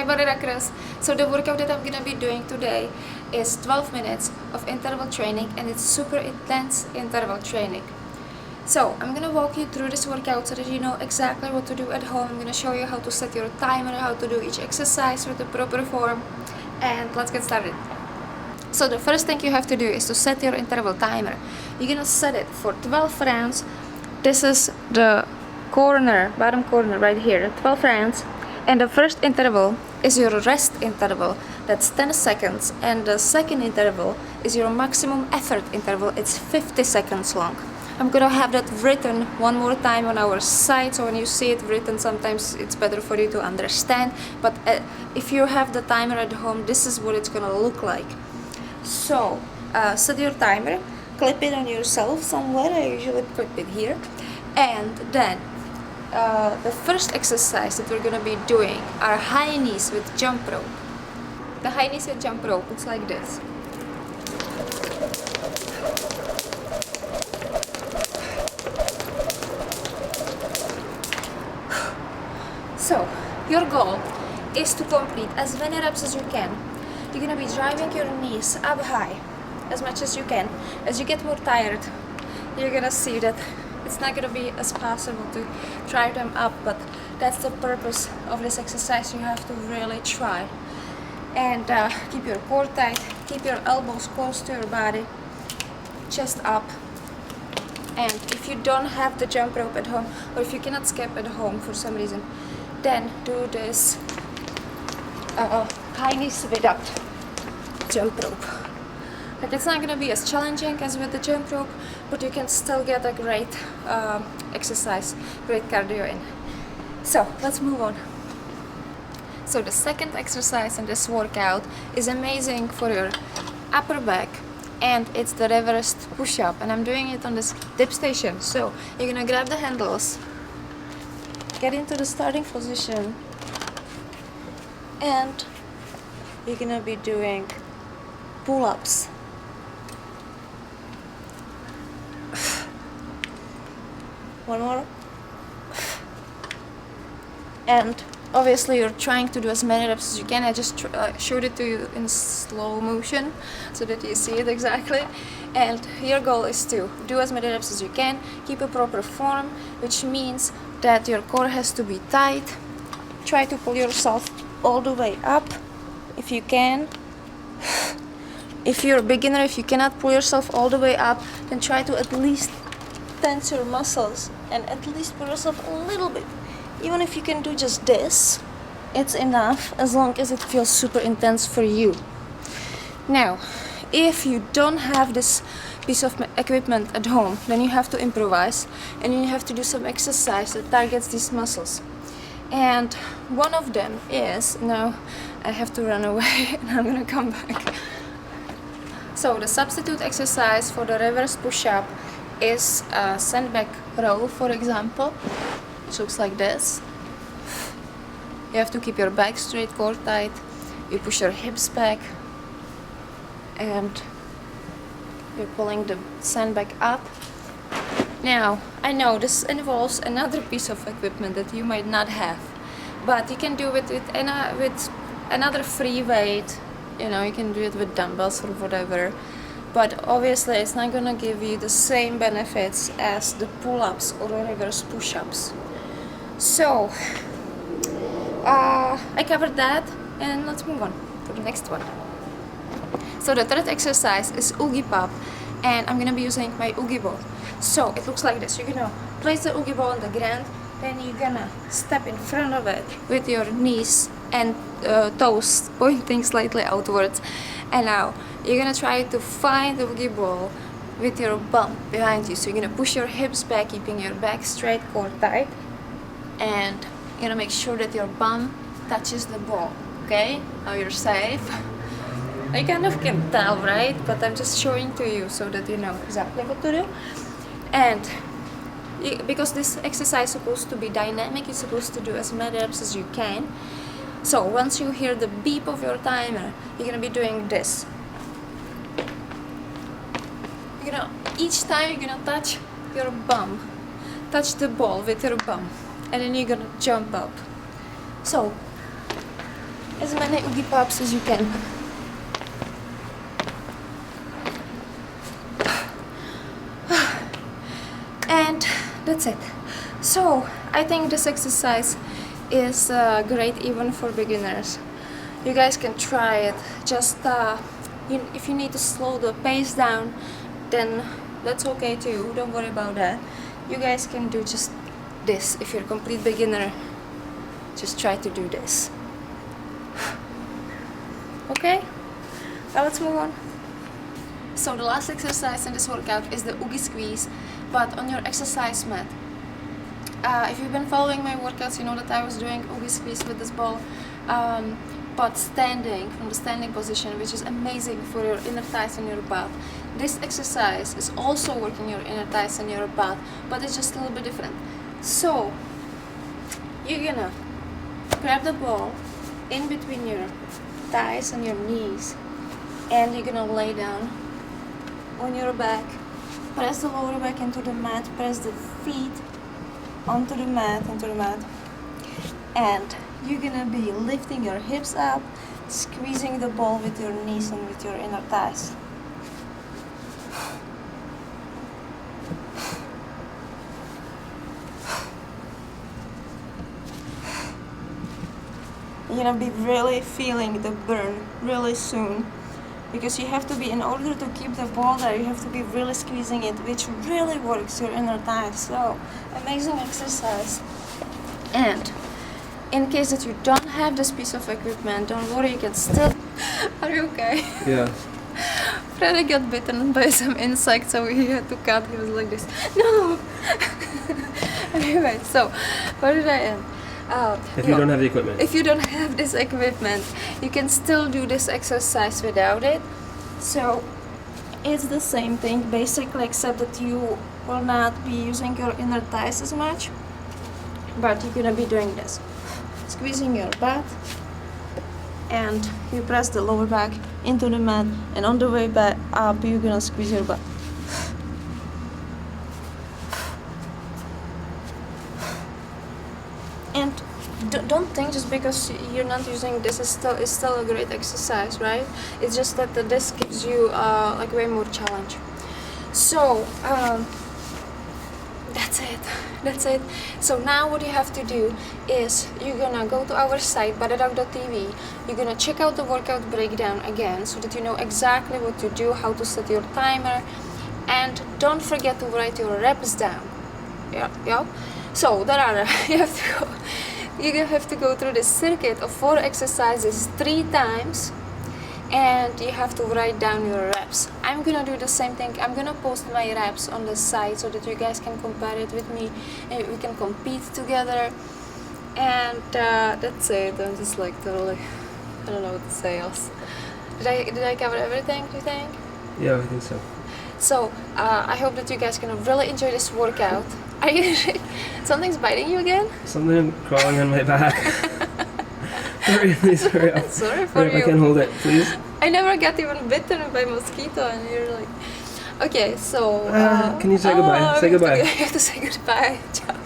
my BodyRockers. So the workout that I'm gonna be doing today is 12 minutes of interval training, and it's super intense interval training. So I'm gonna walk you through this workout so that you know exactly what to do at home. I'm gonna show you how to set your timer, how to do each exercise with the proper form, and let's get started. So the first thing you have to do is to set your interval timer. You're gonna set it for 12 rounds. This is the corner, bottom corner right here, 12 rounds. And the first interval is your rest interval, that's 10 seconds. And the second interval is your maximum effort interval, it's 50 seconds long. I'm gonna have that written one more time on our site, so when you see it written, sometimes it's better for you to understand. But if you have the timer at home, this is what it's gonna look like. So set your timer, clip it on yourself somewhere. I usually clip it here. And then the first exercise that we're gonna be doing are high knees with jump rope. The high knees with jump rope looks like this. So your goal is to complete as many reps as you can. You're gonna be driving your knees up high as much as you can. As you get more tired, you're gonna see that it's not gonna be as possible to drive them up, but that's the purpose of this exercise. You have to really try. And keep your core tight, keep your elbows close to your body, chest up. And if you don't have the jump rope at home, or if you cannot skip at home for some reason, then do this high knees without jump rope. Like, it's not gonna be as challenging as with the jump rope, but you can still get a great exercise, great cardio in. So let's move on. So the second exercise in this workout is amazing for your upper back, and it's the reversed push-up, and I'm doing it on this dip station. So you're gonna grab the handles, get into the starting position, and you're gonna be doing pull-ups. One more. And obviously you're trying to do as many reps as you can. I just showed it to you in slow motion so that you see it exactly. And your goal is to do as many reps as you can, keep a proper form, which means that your core has to be tight. Try to pull yourself all the way up if you can. If you're a beginner, if you cannot pull yourself all the way up, then try to at least tense your muscles and at least pull yourself a little bit. Even if you can do just this, it's enough, as long as it feels super intense for you. Now, if you don't have this piece of equipment at home, then you have to improvise, and you have to do some exercise that targets these muscles. And one of them is, now I have to run away and I'm gonna come back. So the substitute exercise for the reverse push-up is a sandbag row, for example, which looks like this. You have to keep your back straight, core tight. You push your hips back, and you're pulling the sandbag up. Now, I know this involves another piece of equipment that you might not have, but you can do it with another free weight. You know, you can do it with dumbbells or whatever. But obviously it's not gonna give you the same benefits as the pull-ups or the reverse push-ups. So I covered that, and let's move on to the next one. So the third exercise is Oogie Pop, and I'm gonna be using my Oogie ball. So it looks like this. You're gonna place the Oogie ball on the ground, then you're gonna step in front of it with your knees and toes pointing slightly outwards. And now you're gonna try to find the Oogie ball with your bum behind you. So you're gonna push your hips back, keeping your back straight, core tight, and you're gonna make sure that your bum touches the ball. Okay? Now you're safe. I kind of can tell, right? But I'm just showing to you so that you know exactly what to do. And because this exercise is supposed to be dynamic, you're supposed to do as many reps as you can. So once you hear the beep of your timer, you're gonna be doing this. Each time you're gonna touch your bum, touch the ball with your bum, and then you're gonna jump up. So as many Oogie Pops as you can. And that's it. So I think this exercise is great even for beginners. You guys can try it. Just if you need to slow the pace down, then that's okay too. Don't worry about that. You guys can do just this. If you're a complete beginner, just try to do this. Okay? Now let's move on. So the last exercise in this workout is the Ubi Squeeze, but on your exercise mat. If you've been following my workouts, you know that I was doing Ubi Squeeze with this ball, but standing, from the standing position, which is amazing for your inner thighs and your butt. This exercise is also working your inner thighs and your butt, but it's just a little bit different. So you're gonna grab the ball in between your thighs and your knees, and you're gonna lay down on your back, press the lower back into the mat, press the feet onto the mat, and you're gonna be lifting your hips up, squeezing the ball with your knees and with your inner thighs. You're gonna be really feeling the burn really soon, because you have to be, in order to keep the ball there, you have to be really squeezing it, which really works your inner thighs. So amazing exercise. And in case that you don't have this piece of equipment, don't worry, you can still... Are you okay? Yeah. Freddy got bitten by some insect, so he had to cut. He was like this. No! Anyway, so where did I end? If you don't have the equipment. If you don't have this equipment, you can still do this exercise without it. So it's the same thing basically, except that you will not be using your inner thighs as much, but you're gonna be doing this, squeezing your butt, and you press the lower back into the mat, and on the way back up you're gonna squeeze your butt. And don't think just because you're not using this is still a great exercise, right? It's just that this gives you like way more challenge. So that's it. So now what you have to do is you're gonna go to our site BodyRock.tv. You're gonna check out the workout breakdown again, so that you know exactly what to do, how to set your timer, and don't forget to write your reps down. Yeah. So there are you have to go through this circuit of 4 exercises 3 times, and you have to write down your reps. I'm gonna do the same thing. I'm gonna post my reps on the site so that you guys can compare it with me and we can compete together. And that's it. I'm just like totally, I don't know what to say else. Did I cover everything, do you think? Yeah, I think so. So I hope that you guys can really enjoy this workout. Are you something's biting you again? Something crawling on my back. Hurry, please hurry up. Sorry for you. I can hold it, please. I never got even bitten by mosquito, and you're like, okay, so. Can you say goodbye? Say goodbye. You have to say goodbye. Ciao.